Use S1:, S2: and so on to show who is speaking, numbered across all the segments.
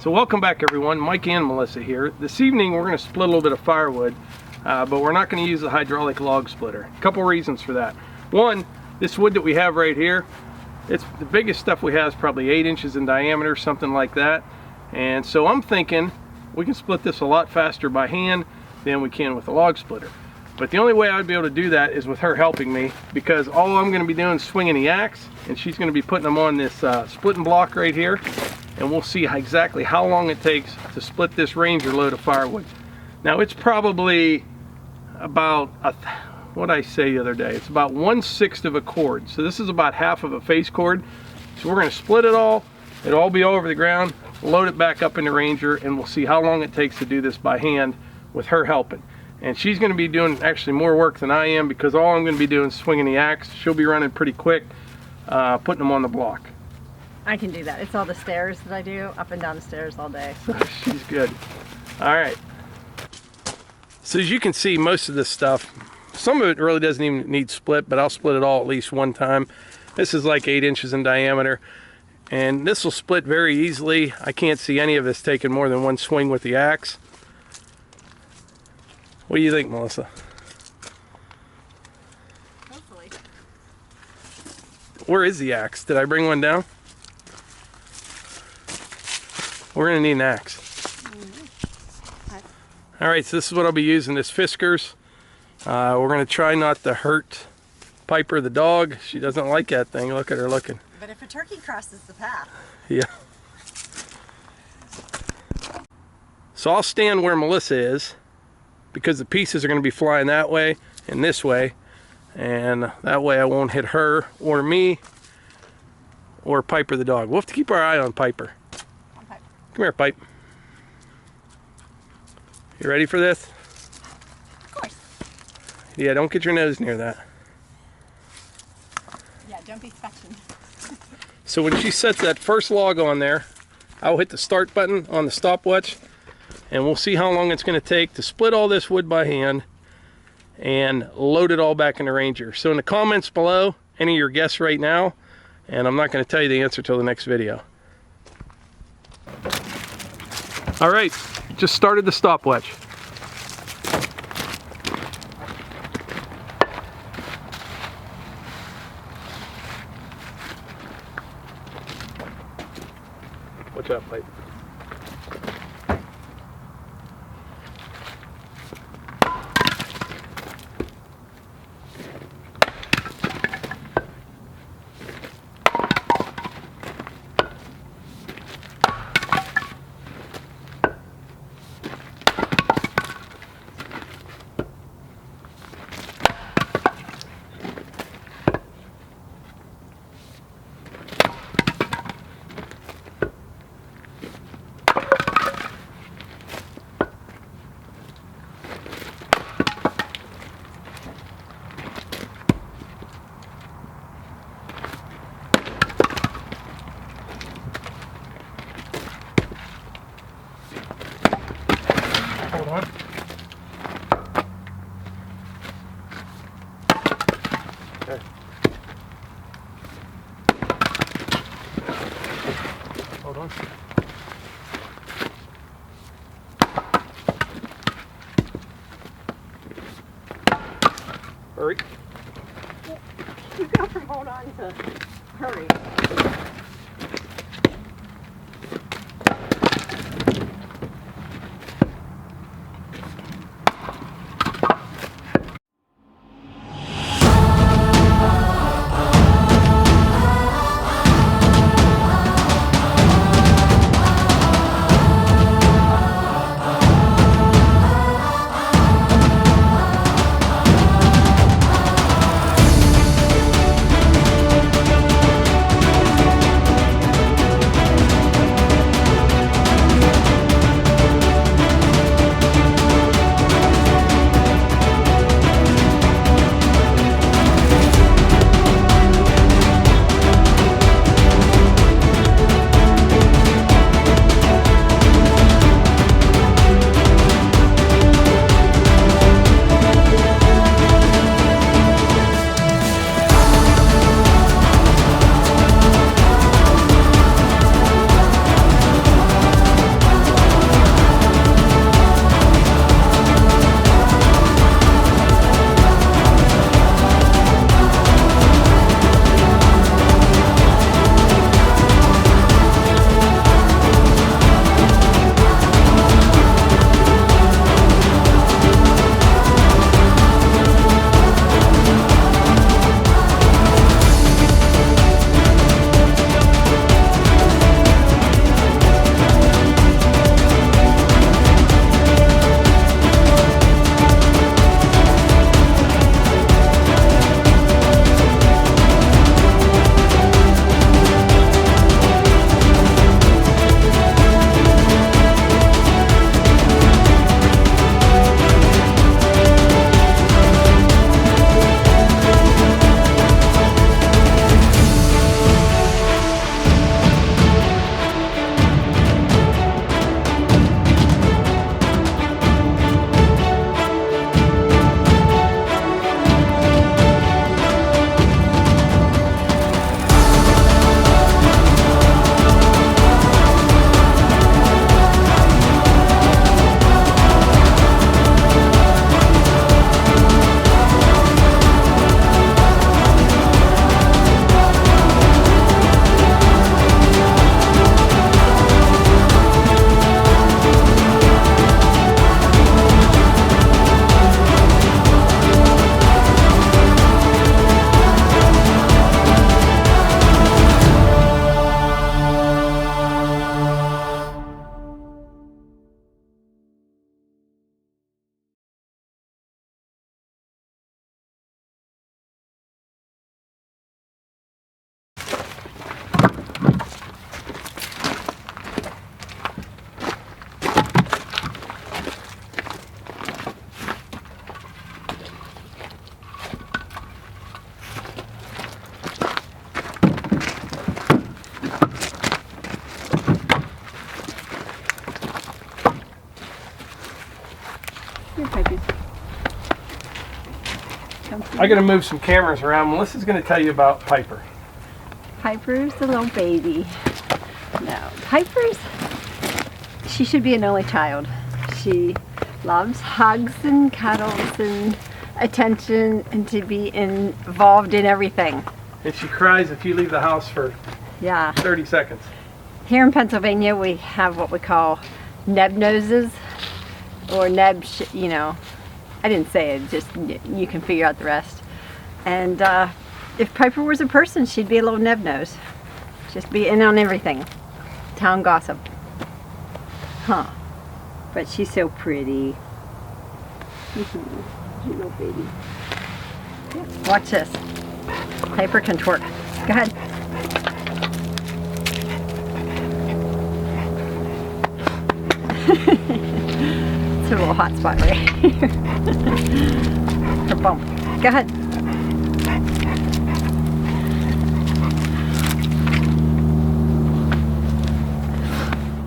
S1: So welcome back everyone, Mike and Melissa here. This evening we're going to split a little bit of firewood, but we're not going to use the hydraulic log splitter. A couple reasons for that. One, this wood that we have right here, it's the biggest stuff we have is probably 8 inches in diameter, something like that. And so I'm thinking we can split this a lot faster by hand than we can with a log splitter. But the only way I would be able to do that is with her helping me, because all I'm going to be doing is swinging the axe, and she's going to be putting them on this splitting block right here. And we'll see exactly how long it takes to split this Wrangler load of firewood. Now it's probably about, what I say the other day, it's about 1/6 of a cord. So this is about half of a face cord. So we're going to split it all. It'll all be all over the ground, load it back up in the Wrangler, and we'll see how long it takes to do this by hand with her helping. And she's going to be doing actually more work than I am, because all I'm going to be doing is swinging the axe. She'll be running pretty quick, putting them on the block.
S2: I can do that. It's all the stairs that I do, up and down the stairs all day.
S1: She's good. All right. So as you can see, most of this stuff, some of it really doesn't even need split, but I'll split it all at least one time. This is like 8 inches in diameter, and this will split very easily. I can't see any of this taking more than one swing with the axe. What do you think, Melissa?
S2: Hopefully.
S1: Where is the axe? Did I bring one down? We're going to need an axe. Alright, so this is what I'll be using, this Fiskars. We're going to try not to hurt Piper the dog. She doesn't like that thing. Look at her looking.
S2: But if a turkey crosses the path.
S1: Yeah. So I'll stand where Melissa is, because the pieces are going to be flying that way and this way. And that way I won't hit her or me or Piper the dog. We'll have to keep our eye on Piper. Come here, Pipe. You ready for this?
S2: Of course.
S1: Yeah, don't get your nose near that.
S2: Yeah, don't be fetching.
S1: So when she sets that first log on there, I'll hit the start button on the stopwatch, and we'll see how long it's going to take to split all this wood by hand and load it all back in the Wrangler. So in the comments below, any of your guesses right now, and I'm not going to tell you the answer till the next video. All right, just started the stopwatch. Watch out, Pipe. Hold on. Okay. Hold on. Hurry.
S2: You go from hold on to hurry.
S1: I gotta move some cameras around. Melissa's gonna tell you about Piper.
S2: Piper's a little baby. No, Piper's, she should be an only child. She loves hugs and cuddles and attention and to be involved in everything.
S1: And she cries if you leave the house for 30 seconds.
S2: Here in Pennsylvania, we have what we call neb noses, or you know, I didn't say it, just you can figure out the rest. And if Piper was a person, she'd be a little neb nose. Just be in on everything. Town gossip. Huh. But she's so pretty. Little baby. Watch this. Piper can twerk. Go ahead. It's a little hot spot right here. Her bump. Go ahead.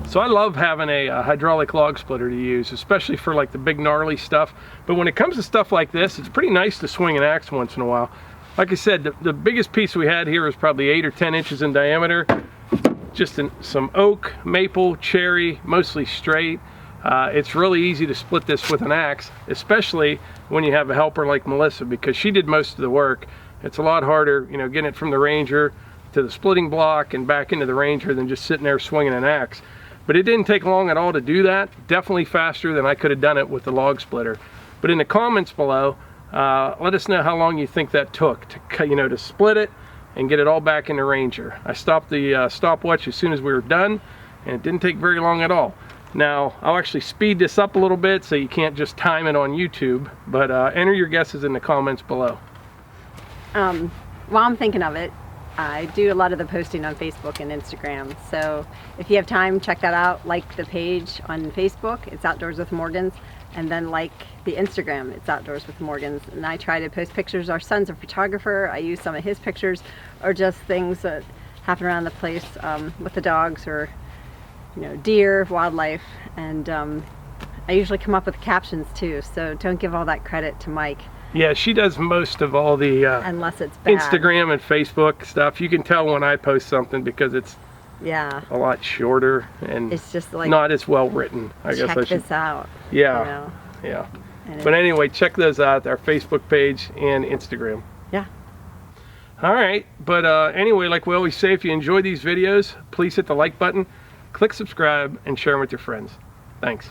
S1: So I love having a hydraulic log splitter to use, especially for like the big gnarly stuff. But when it comes to stuff like this, it's pretty nice to swing an axe once in a while. Like I said, the biggest piece we had here was probably 8 or 10 inches in diameter. Just some oak, maple, cherry, mostly straight. It's really easy to split this with an axe, especially when you have a helper like Melissa, because she did most of the work. It's a lot harder, you know, getting it from the Ranger to the splitting block and back into the Ranger than just sitting there swinging an axe. But it didn't take long at all to do that. Definitely faster than I could have done it with the log splitter. But in the comments below, let us know how long you think that took to, you know, to split it and get it all back in the Ranger. I stopped the stopwatch as soon as we were done, and it didn't take very long at all. Now, I'll actually speed this up a little bit so you can't just time it on YouTube, but enter your guesses in the comments below.
S2: While I'm thinking of it, I do a lot of the posting on Facebook and Instagram, so if you have time, check that out. Like the page on Facebook, it's Outdoors with Morgans, and then like the Instagram, it's Outdoors with Morgans. And I try to post pictures. Our son's a photographer. I use some of his pictures, or just things that happen around the place with the dogs, or you know, deer, wildlife. And I usually come up with captions too, so don't give all that credit to Mike.
S1: Yeah, she does most of all the
S2: unless it's bad.
S1: Instagram and Facebook stuff. You can tell when I post something because it's a lot shorter and
S2: it's just like
S1: not as well written. I guess I should.
S2: Check this out.
S1: Yeah,
S2: you know?
S1: Yeah. But anyway, check those out, our Facebook page and Instagram.
S2: Yeah.
S1: All right, but anyway, like we always say, if you enjoy these videos, please hit the like button, click subscribe, and share them with your friends. Thanks.